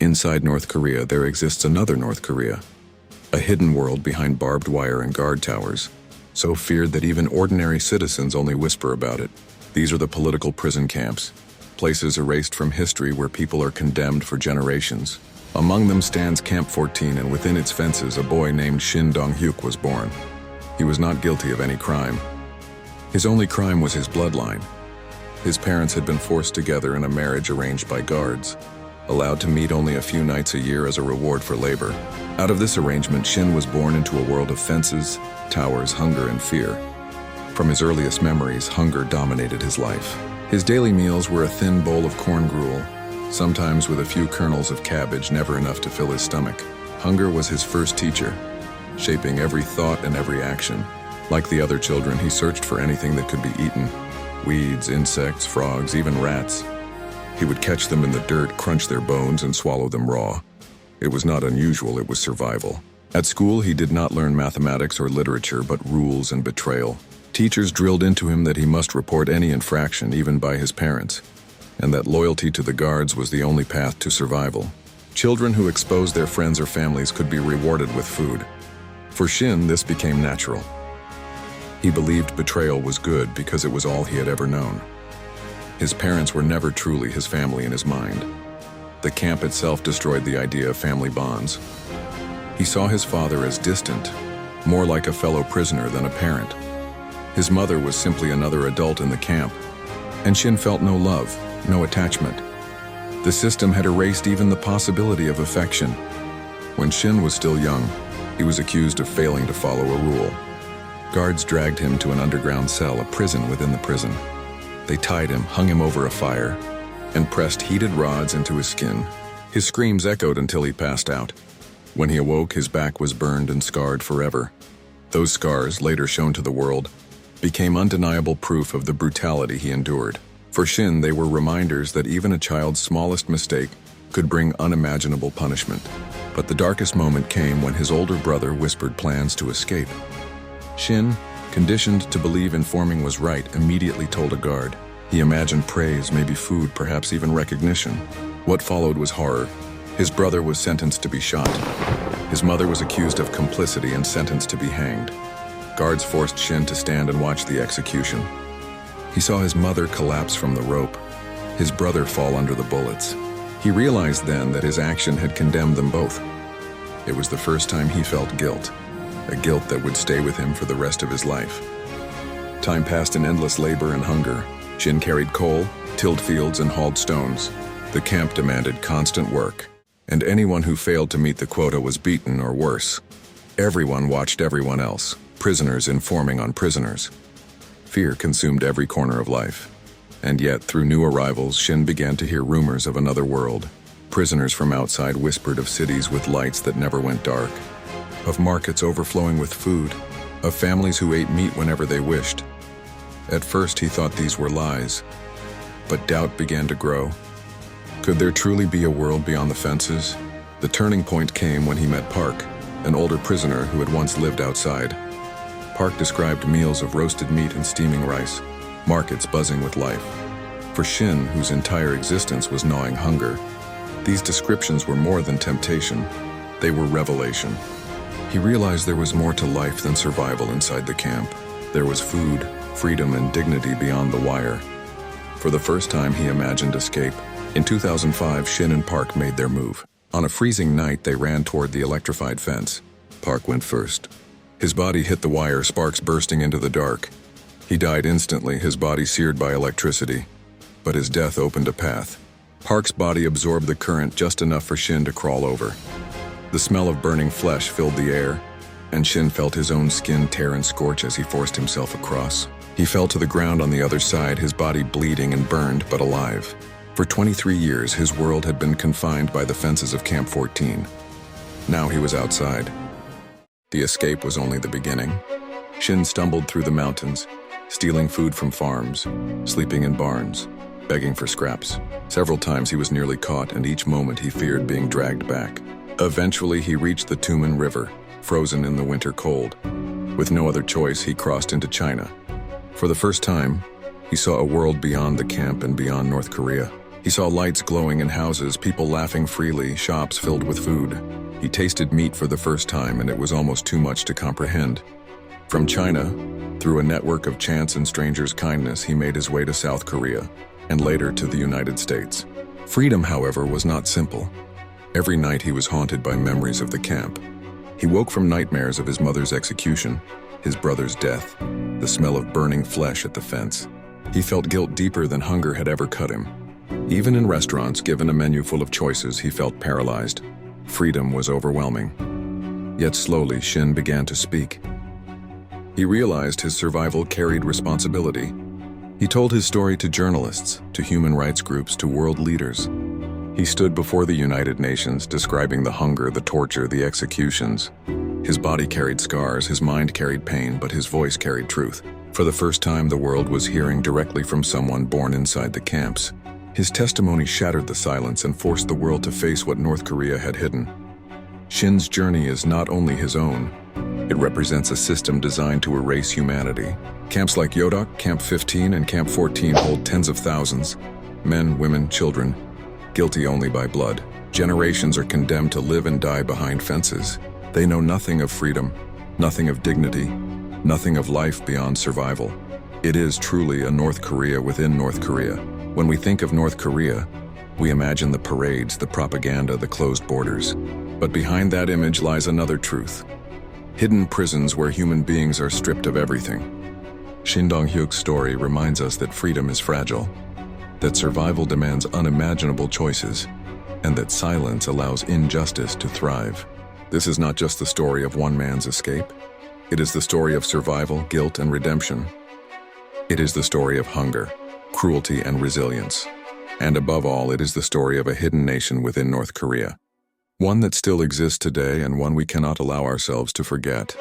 Inside North Korea, there exists another North Korea, a hidden world behind barbed wire and guard towers, so feared that even ordinary citizens only whisper about it. These are the political prison camps, places erased from history where people are condemned for generations. Among them stands Camp 14, and within its fences a boy named Shin Dong-hyuk was born. He was not guilty of any crime. His only crime was his bloodline. His parents had been forced together in a marriage arranged by guards, allowed to meet only a few nights a year as a reward for labor. Out of this arrangement, Shin was born into a world of fences, towers, hunger, and fear. From his earliest memories, hunger dominated his life. His daily meals were a thin bowl of corn gruel, sometimes with a few kernels of cabbage, never enough to fill his stomach. Hunger was his first teacher, shaping every thought and every action. Like the other children, he searched for anything that could be eaten: weeds, insects, frogs, even rats. He would catch them in the dirt, crunch their bones, and swallow them raw. It was not unusual, it was survival. At school, he did not learn mathematics or literature, but rules and betrayal. Teachers drilled into him that he must report any infraction, even by his parents, and that loyalty to the guards was the only path to survival. Children who exposed their friends or families could be rewarded with food. For Shin, this became natural. He believed betrayal was good because it was all he had ever known. His parents were never truly his family in his mind. The camp itself destroyed the idea of family bonds. He saw his father as distant, more like a fellow prisoner than a parent. His mother was simply another adult in the camp, and Shin felt no love, no attachment. The system had erased even the possibility of affection. When Shin was still young, he was accused of failing to follow a rule. Guards dragged him to an underground cell, a prison within the prison. They tied him, hung him over a fire, and pressed heated rods into his skin. His screams echoed until he passed out. When he awoke, his back was burned and scarred forever. Those scars, later shown to the world, became undeniable proof of the brutality he endured. For Shin, they were reminders that even a child's smallest mistake could bring unimaginable punishment. But the darkest moment came when his older brother whispered plans to escape. Shin, conditioned to believe informing was right, immediately told a guard. He imagined praise, maybe food, perhaps even recognition. What followed was horror. His brother was sentenced to be shot. His mother was accused of complicity and sentenced to be hanged. Guards forced Shin to stand and watch the execution. He saw his mother collapse from the rope, his brother fall under the bullets. He realized then that his action had condemned them both. It was the first time he felt guilt, a guilt that would stay with him for the rest of his life. Time passed in endless labor and hunger. Shin carried coal, tilled fields, and hauled stones. The camp demanded constant work, and anyone who failed to meet the quota was beaten or worse. Everyone watched everyone else, prisoners informing on prisoners. Fear consumed every corner of life. And yet, through new arrivals, Shin began to hear rumors of another world. Prisoners from outside whispered of cities with lights that never went dark, of markets overflowing with food, of families who ate meat whenever they wished. At first, he thought these were lies, but doubt began to grow. Could there truly be a world beyond the fences? The turning point came when he met Park, an older prisoner who had once lived outside. Park described meals of roasted meat and steaming rice, markets buzzing with life. For Shin, whose entire existence was gnawing hunger, these descriptions were more than temptation. They were revelation. He realized there was more to life than survival inside the camp. There was food, freedom, and dignity beyond the wire. For the first time, he imagined escape. In 2005, Shin and Park made their move. On a freezing night, they ran toward the electrified fence. Park went first. His body hit the wire, sparks bursting into the dark. He died instantly, his body seared by electricity. But his death opened a path. Park's body absorbed the current just enough for Shin to crawl over. The smell of burning flesh filled the air, and Shin felt his own skin tear and scorch as he forced himself across. He fell to the ground on the other side, his body bleeding and burned, but alive. For 23 years, his world had been confined by the fences of Camp 14. Now he was outside. The escape was only the beginning. Shin stumbled through the mountains, stealing food from farms, sleeping in barns, begging for scraps. Several times he was nearly caught, and each moment he feared being dragged back. Eventually, he reached the Tumen River, frozen in the winter cold. With no other choice, he crossed into China. For the first time, he saw a world beyond the camp and beyond North Korea. He saw lights glowing in houses, people laughing freely, shops filled with food. He tasted meat for the first time, and it was almost too much to comprehend. From China, through a network of chance and strangers' kindness, he made his way to South Korea, and later to the United States. Freedom, however, was not simple. Every night he was haunted by memories of the camp. He woke from nightmares of his mother's execution, his brother's death, the smell of burning flesh at the fence. He felt guilt deeper than hunger had ever cut him. Even in restaurants, given a menu full of choices, he felt paralyzed. Freedom was overwhelming. Yet slowly, Shin began to speak. He realized his survival carried responsibility. He told his story to journalists, to human rights groups, to world leaders. He stood before the United Nations, describing the hunger, the torture, the executions. His body carried scars, his mind carried pain, but his voice carried truth. For the first time, the world was hearing directly from someone born inside the camps. His testimony shattered the silence and forced the world to face what North Korea had hidden. Shin's journey is not only his own. It represents a system designed to erase humanity. Camps like Yodok, Camp 15, and Camp 14 hold tens of thousands, men, women, children, guilty only by blood. Generations are condemned to live and die behind fences. They know nothing of freedom, nothing of dignity, nothing of life beyond survival. It is truly a North Korea within North Korea. When we think of North Korea, we imagine the parades, the propaganda, the closed borders. But behind that image lies another truth. Hidden prisons where human beings are stripped of everything. Shin Dong-hyuk's story reminds us that freedom is fragile, that survival demands unimaginable choices, and that silence allows injustice to thrive. This is not just the story of one man's escape. It is the story of survival, guilt, and redemption. It is the story of hunger, cruelty, and resilience. And above all, it is the story of a hidden nation within North Korea. One that still exists today and one we cannot allow ourselves to forget.